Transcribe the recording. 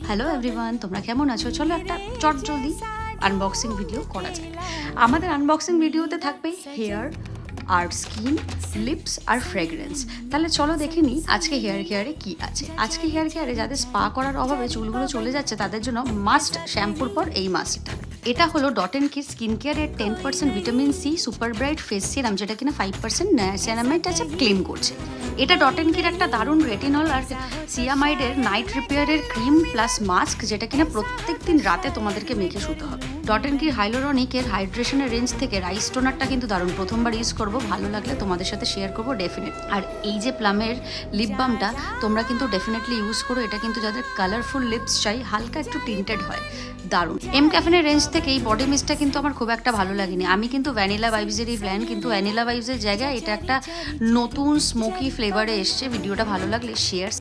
Hello everyone, তোমরা কেমন আছো? চলো একটা চটজলদি আনবক্সিং ভিডিও করা যাক। আমাদের আনবক্সিং ভিডিওতে থাকবে হেয়ার আর স্কিন, লিপস আর ফ্রেগরেন্স। তাহলে চলো দেখে নিই আজকে হেয়ার কেয়ারে কি আছে। আজকে হেয়ার কেয়ারে যাদের স্পা করার অভাবে চুলগুলো চলে যাচ্ছে তাদের জন্য মাস্ট শ্যাম্পুর পর এই মাস্কটা। এটা হলো ডট অ্যান্ড কির স্কিন কেয়ারের 10% vitamin C super bright face serum, যেটা কিনা 5% নিয়াসিনামাইড আছে ক্লেম করছে। এটা ডট অ্যান্ড কির একটা দারুণ রেটিনল আর সিয়ামাইডের নাইট রিপেয়ারের ক্রিম প্লাস মাস্ক, যেটা কিনা প্রত্যেক দিন রাতে তোমাদেরকে মেখে শুতে হবে। ডট অ্যান্ড কির হাইলোরনিকের হাইড্রেশনের রেঞ্জ থেকে রাইস টোনারটা কিন্তু দারুণ, প্রথমবার ইউজ করবো, ভালো লাগলে তোমাদের সাথে শেয়ার করবো ডেফিনেট। আর এই যে প্লামের লিপ বামটা তোমরা কিন্তু ডেফিনেটলি ইউজ করো, এটা কিন্তু যাদের কালারফুল লিপস চাই, হালকা একটু টিন্টেড হয়, দারুণ। এম ক্যাফেনের রেঞ্জ থেকে এই বডি মিস্টটা কিন্তু আমার খুব একটা ভালো লাগেনি। আমি কিন্তু ভ্যানিলা ভাইবসেরই প্ল্যান, কিন্তু ভ্যানিলা ভাইবসের জায়গায় এটা একটা নতুন স্মোকি ফ্লেভারে এসছে। ভিডিওটা ভালো লাগলে শেয়ার